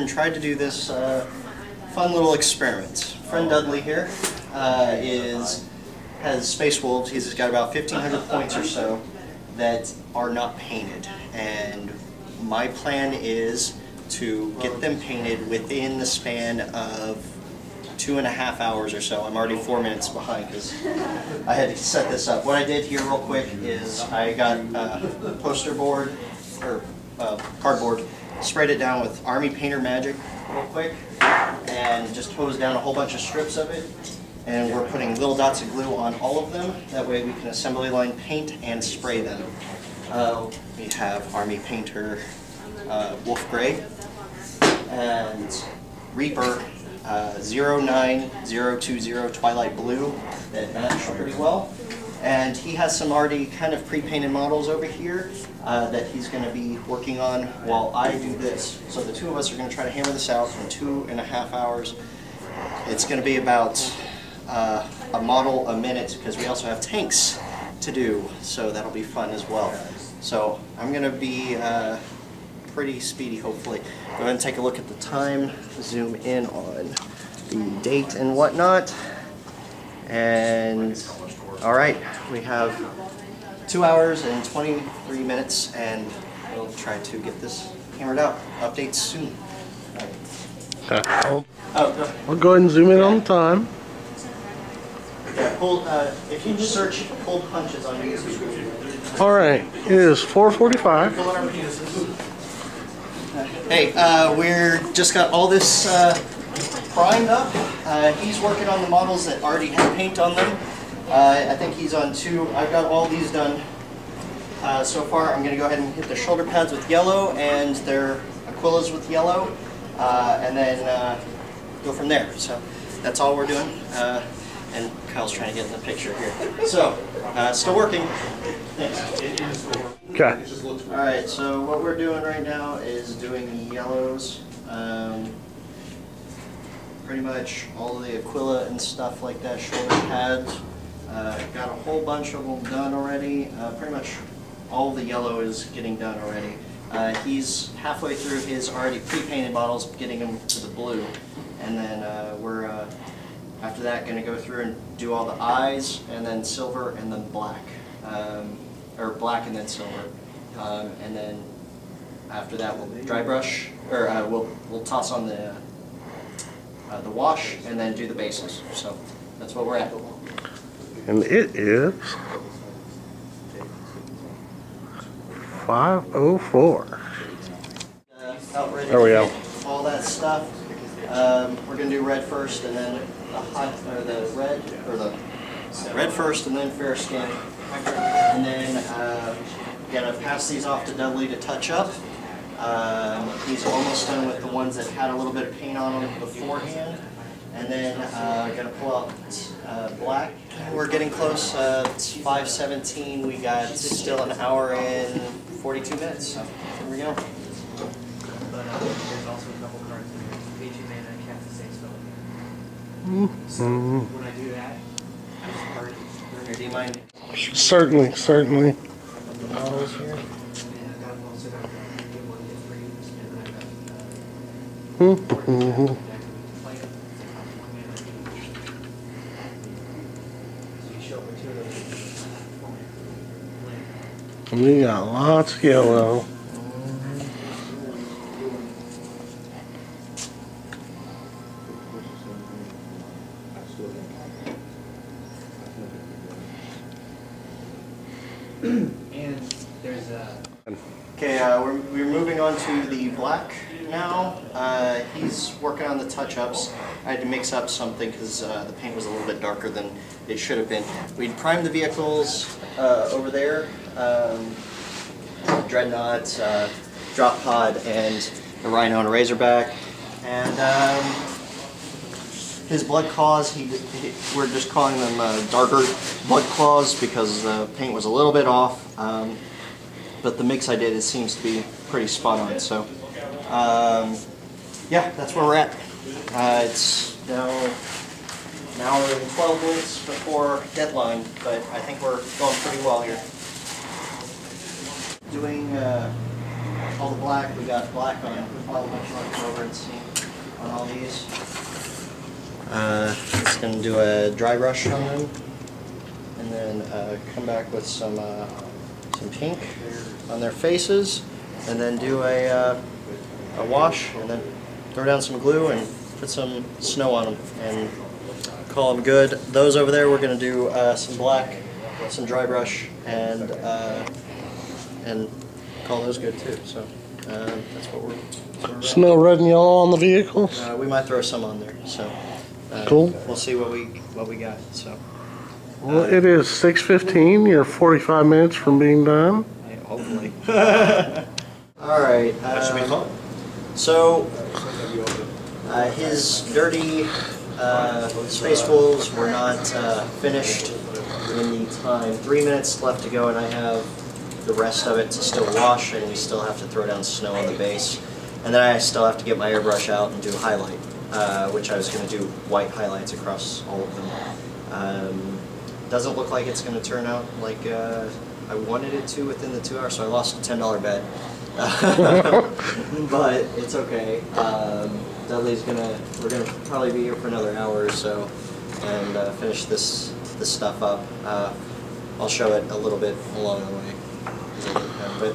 and tried to do this fun little experiment. Friend Dudley here has Space Wolves. He's got about 1,500 points or so that are not painted, and my plan is to get them painted within the span of 2.5 hours or so. I'm already 4 minutes behind because I had to set this up. What I did here real quick is I got poster board or cardboard, sprayed it down with Army Painter Magic real quick, and just hosed down a whole bunch of strips of it. And we're putting little dots of glue on all of them. That way we can assembly line paint and spray them. We have Army Painter Wolf Gray and Reaper 09020 Twilight Blue that match pretty well. And he has some already kind of pre-painted models over here that he's going to be working on while I do this. So the two of us are going to try to hammer this out in 2.5 hours. It's going to be about a model a minute because we also have tanks to do, so that'll be fun as well. So I'm going to be pretty speedy, hopefully. Go ahead and take a look at the time, zoom in on the date and whatnot, and alright, we have 2 hours and 23 minutes, and we'll try to get this hammered out. Updates soon. Okay. I'll go ahead and zoom in on the time. Yeah, if you search pulled punches on YouTube. Alright, it is 4:45. Hey, we're just got all this primed up. He's working on the models that already have paint on them. I think he's on 2. I've got all these done so far. I'm going to go ahead and hit the shoulder pads with yellow and their Aquillas with yellow, and then go from there. So that's all we're doing. And Kyle's trying to get in the picture here. So, still working. Thanks. Okay. Alright, so what we're doing right now is doing the yellows. Pretty much all the Aquila and stuff like that, shoulder pads. Got a whole bunch of them done already. Pretty much all the yellow is getting done already. He's halfway through his already pre-painted models, getting them to the blue. And then we're after that going to go through and do all the eyes, and then silver, and then black. Or black and then silver. And then after that we'll dry brush, or we'll toss on the wash, and then do the bases. So that's what we're at. And it is 5:04. There we go. All that stuff. We're gonna do red first, and then the red first, and then fair skin, and then gonna pass these off to Dudley to touch up. He's almost done with the ones that had a little bit of paint on them beforehand, and then gonna pull out black. We're getting close. It's 5:17. We got still an hour and 42 minutes. So here we go. But there's also a couple cards in here. Page mana, cast the same spell. So when I do that, I just party. Do you mind? Certainly, certainly. The models here. And I got also got the one get frames, and then I got We got lots of yellow. and there's a Okay, we're moving on to the black now. He's working on the touch-ups. I had to mix up something because the paint was a little bit darker than it should have been. We'd primed the vehicles over there, Dreadnought, Drop Pod, and the Rhino and Razorback. And his blood claws, we're just calling them darker blood claws because the paint was a little bit off. But the mix I did, it seems to be pretty spot on. So, yeah, that's where we're at. It's now an hour and 12 minutes before deadline, but I think we're going pretty well here. Doing all the black. We got black on all the benchmarks over and see on all these. Just gonna do a dry brush on them, and then come back with some pink on their faces, and then do a wash, and then throw down some glue and put some snow on them, and call them good. Those over there, we're gonna do some black, some dry brush, and call those good too. So that's what we're Snow red and yellow on the vehicles. we might throw some on there. So cool. We'll see what we got. So. Well, it is 6:15. You're 45 minutes from being done. Yeah, hopefully. All right. So his dirty space wolves were not finished in the time. 3 minutes left to go, and I have the rest of it to still wash, and we still have to throw down snow on the base. And then I still have to get my airbrush out and do a highlight, which I was going to do white highlights across all of them. Doesn't look like it's going to turn out like I wanted it to within the 2 hours, so I lost a $10 bet. But it's okay. We're gonna probably be here for another hour or so and finish this stuff up. I'll show it a little bit along the way. But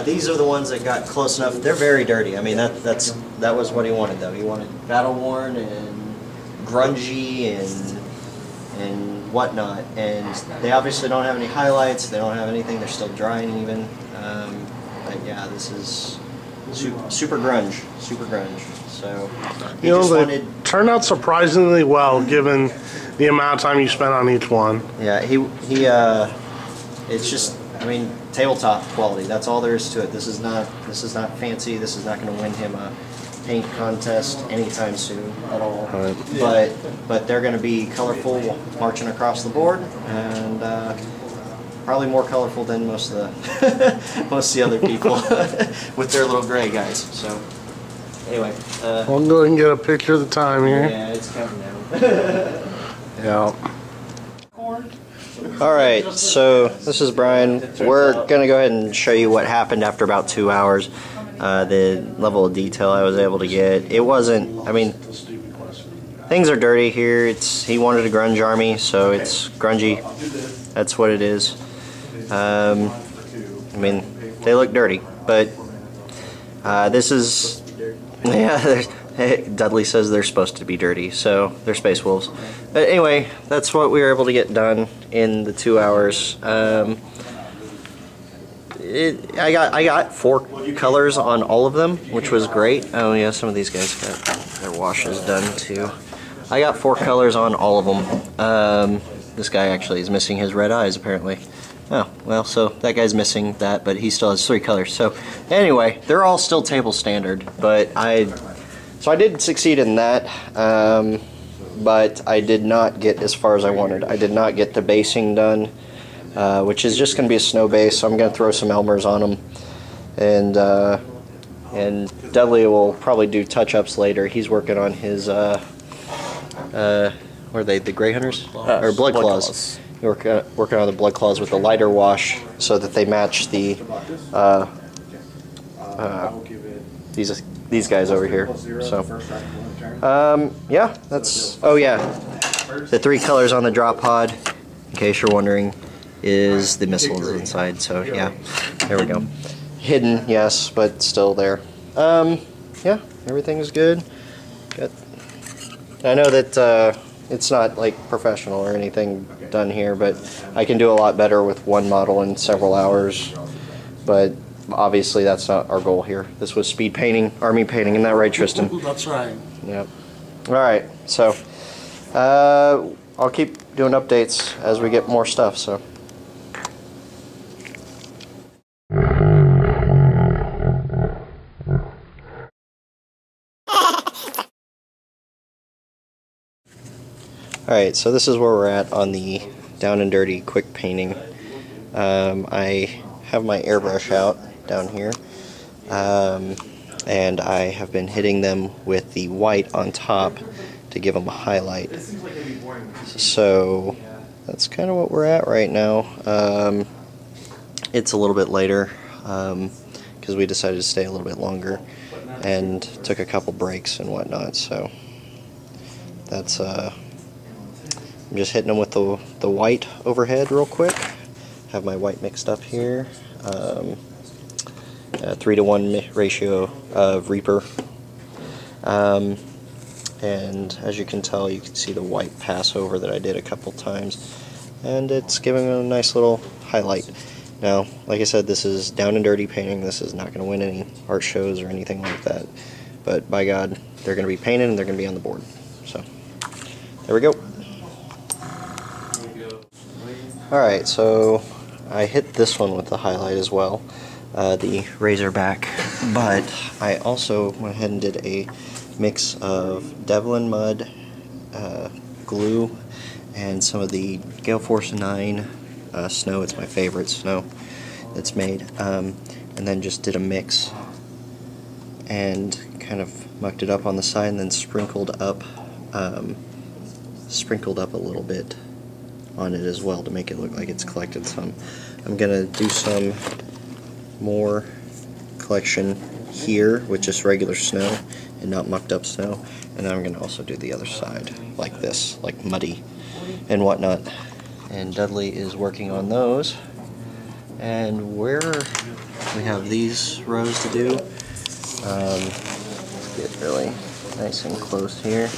these are the ones that got close enough. They're very dirty. I mean, that was what he wanted, though. He wanted battle worn and grungy and whatnot. And they obviously don't have any highlights. They don't have anything. They're still drying even. But yeah, this is super grunge. So you know, they turned out surprisingly well given the amount of time you spent on each one. Yeah, it's just, I mean, tabletop quality. That's all there is to it. This is not fancy. This is not going to win him a paint contest anytime soon at all. Right. But they're going to be colorful marching across the board, and probably more colorful than most of the other people with their little gray guys. So anyway, I'll go ahead and get a picture of the time here. Yeah, it's counting down. Yeah. All right, so this is Brian. We're gonna go ahead and show you what happened after about 2 hours. The level of detail I was able to get. It wasn't. I mean, things are dirty here. He wanted a grunge army, so it's grungy. That's what it is. I mean, they look dirty, but this is, yeah, Dudley says they're supposed to be dirty, so they're space wolves. But anyway, that's what we were able to get done in the 2 hours. I got 4 colors on all of them, which was great. Oh yeah, some of these guys got their washes done too. I got 4 colors on all of them. This guy actually is missing his red eyes apparently. Oh, well, so that guy's missing that, but he still has 3 colors. So anyway, they're all still table standard, but so I did succeed in that, but I did not get as far as I wanted. I did not get the basing done, which is just going to be a snow base, so I'm going to throw some Elmers on them, and Dudley will probably do touch-ups later. He's working on his, what are they, the Grey Hunters? Or Blood Claws. Working on the Blood Claws with the lighter wash so that they match the these guys over here. So yeah, that's, oh yeah, the 3 colors on the drop pod, in case you're wondering, is the missiles inside. So yeah, there we go. Hidden, yes, but still there. Yeah, everything's good. I know that it's not like professional or anything done here, but I can do a lot better with one model in several hours. But obviously that's not our goal here. This was speed painting, army painting, isn't that right, Tristan? That's right. Yep. Alright, so I'll keep doing updates as we get more stuff, so. Alright, so this is where we're at on the down and dirty quick painting. I have my airbrush out down here, and I have been hitting them with the white on top to give them a highlight. So that's kind of what we're at right now. It's a little bit later because because we decided to stay a little bit longer and took a couple breaks and whatnot. So that's I'm just hitting them with the white overhead real quick. Have my white mixed up here. 3-to-1 ratio of Reaper. And as you can tell, you can see the white pass over that I did a couple times, and it's giving a nice little highlight. Now, like I said, this is down and dirty painting. This is not going to win any art shows or anything like that, but by God, they're going to be painted and they're going to be on the board. So there we go. Alright, so I hit this one with the highlight as well, the Razorback, but I also went ahead and did a mix of Devlin mud, glue, and some of the Gale Force 9 snow. It's my favorite snow that's made, and then just did a mix and kind of mucked it up on the side, and then sprinkled up a little bit on it as well to make it look like it's collected some. I'm gonna do some more collection here with just regular snow and not mucked up snow, and then I'm going to also do the other side like this, like muddy and whatnot. And Dudley is working on those, and where we have these rows to do, get really nice and close here.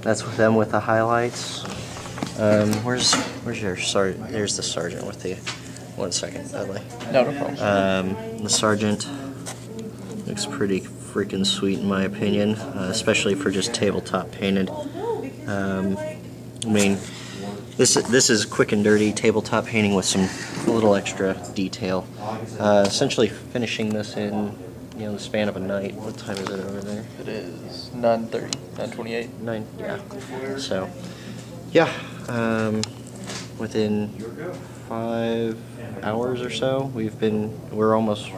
That's with them with the highlights. Where's your sergeant? There's the sergeant with the. 1 second, Dudley. No problem. The sergeant looks pretty freaking sweet in my opinion, especially for just tabletop painted. I mean, this is quick and dirty tabletop painting with some a little extra detail. Essentially finishing this in the span of a night. What time is it over there? It is 9:30, 9:28. 9, yeah. So, yeah, within 5 hours or so, we're almost,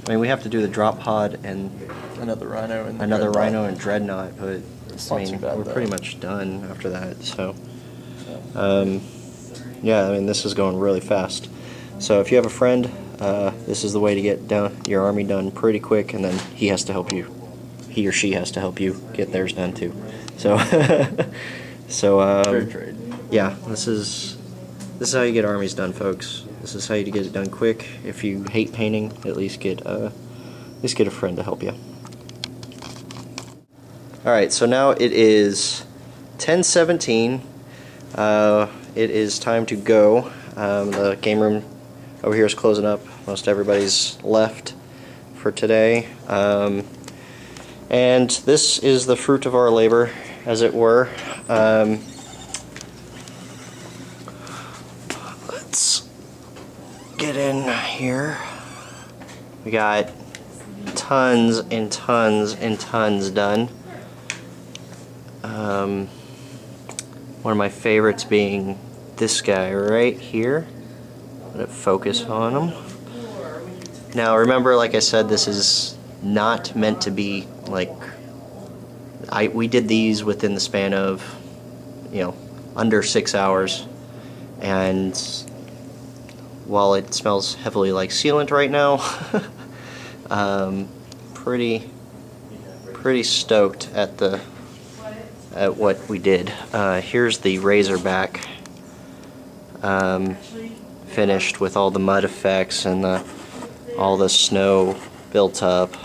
I mean, we have to do the drop pod and another rhino and dreadnought, but I mean, we're pretty much done after that. So, yeah, I mean, this is going really fast. So if you have a friend, this is the way to get your army done pretty quick, and then he or she has to help you get theirs done too. So, yeah, this is how you get armies done, folks. This is how you get it done quick. If you hate painting, at least get a friend to help you. Alright, so now it is 10:17. It is time to go. The game room over here is closing up. Most everybody's left for today. And this is the fruit of our labor, as it were. Let's get in here. We got tons and tons and tons done. One of my favorites being this guy right here. Let it focus on him. Now remember, like I said, this is not meant to be like, we did these within the span of, under 6 hours, and while it smells heavily like sealant right now, pretty stoked at what we did. Here's the Razorback finished with all the mud effects and all the snow built up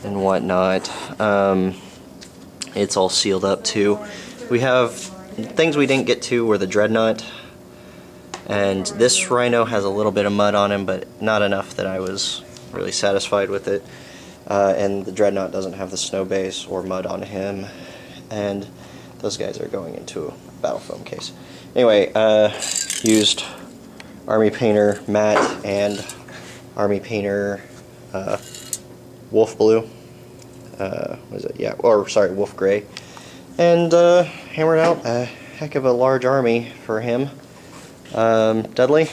and whatnot. It's all sealed up too. We have things we didn't get to were the Dreadnought, and this Rhino has a little bit of mud on him, but not enough that I was really satisfied with it. And the Dreadnought doesn't have the snow base or mud on him, and those guys are going into a battle foam case. Anyway, used Army Painter Matte and Army Painter Wolf Blue. What is it? Yeah, or sorry, Wolf Gray. And hammered out a heck of a large army for him. Dudley,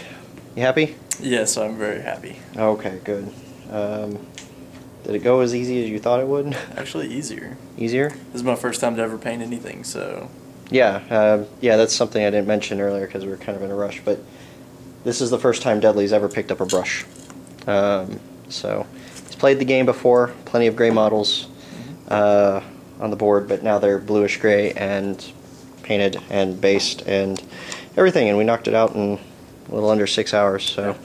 you happy? Yes, I'm very happy. Okay, good. Did it go as easy as you thought it would? Actually, easier. Easier? This is my first time to ever paint anything, so... Yeah, yeah, that's something I didn't mention earlier because we were kind of in a rush, but this is the first time Dudley's ever picked up a brush. So he's played the game before, plenty of gray models on the board, but now they're bluish gray and painted and based and everything, and we knocked it out in a little under 6 hours. So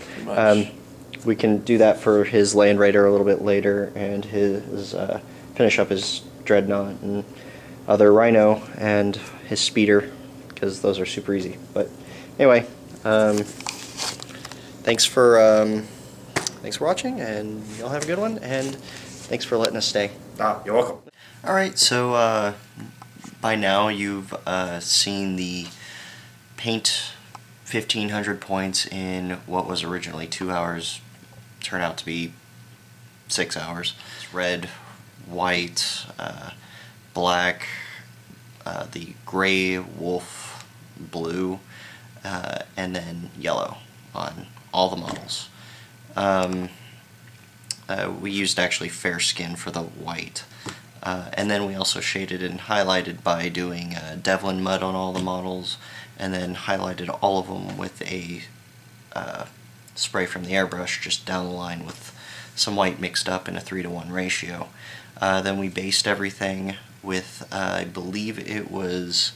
we can do that for his Land Raider a little bit later, and his finish up his Dreadnought and other Rhino and his Speeder, because those are super easy. But anyway, thanks for watching, and y'all have a good one, and thanks for letting us stay. You're welcome. Alright, so by now you've seen the paint 1,500 points in what was originally 2 hours turn out to be 6 hours. It's red, white, black, the gray wolf blue, and then yellow on all the models. We used actually fair skin for the white. And then we also shaded and highlighted by doing Devlin mud on all the models, and then highlighted all of them with a spray from the airbrush just down the line with some white mixed up in a 3-to-1 ratio. Then we based everything with, I believe it was,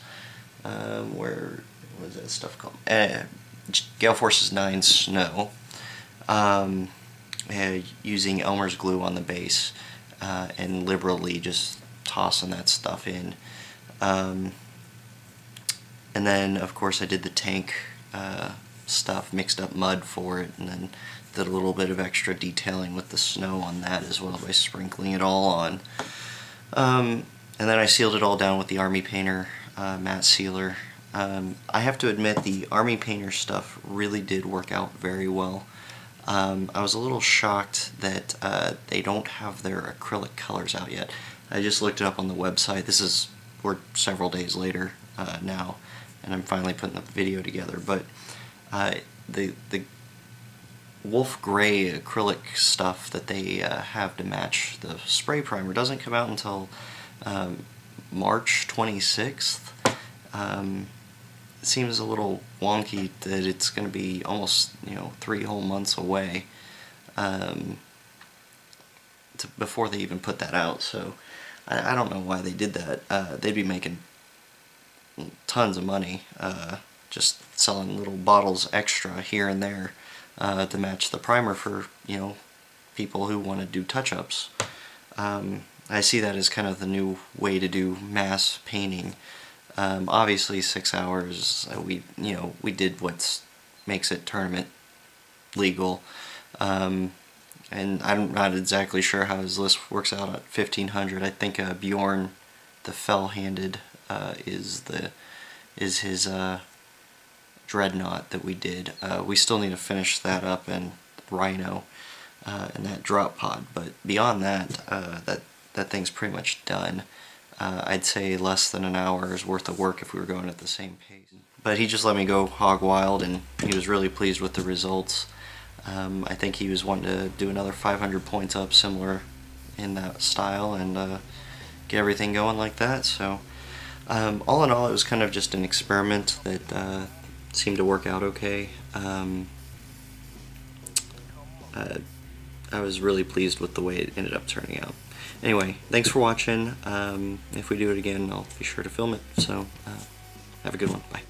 where was that stuff called? Gale Forces 9 Snow, using Elmer's glue on the base. And liberally just tossing that stuff in. And then, of course, I did the tank stuff, mixed up mud for it, and then did a little bit of extra detailing with the snow on that as well by sprinkling it all on. And then I sealed it all down with the Army Painter matte sealer. I have to admit, the Army Painter stuff really did work out very well. I was a little shocked that they don't have their acrylic colors out yet. I just looked it up on the website. We're several days later now, and I'm finally putting the video together. But the wolf gray acrylic stuff that they have to match the spray primer doesn't come out until March 26th. It seems a little wonky that it's going to be almost 3 whole months away before they even put that out. So I don't know why they did that. They'd be making tons of money just selling little bottles extra here and there to match the primer for people who want to do touch-ups. I see that as kind of the new way to do mass painting. Obviously 6 hours, we did what makes it tournament legal, and I'm not exactly sure how his list works out at 1,500. I think Bjorn the Fell-Handed is his Dreadnought that we did. We still need to finish that up, and Rhino and that drop pod, but beyond that, that thing's pretty much done. I'd say less than an hour's worth of work if we were going at the same pace. But he just let me go hog wild, and he was really pleased with the results. I think he was wanting to do another 500 points up, similar in that style, and get everything going like that. So all in all, it was kind of just an experiment that seemed to work out okay. I was really pleased with the way it ended up turning out. Anyway, thanks for watching. If we do it again, I'll be sure to film it. So, have a good one. Bye.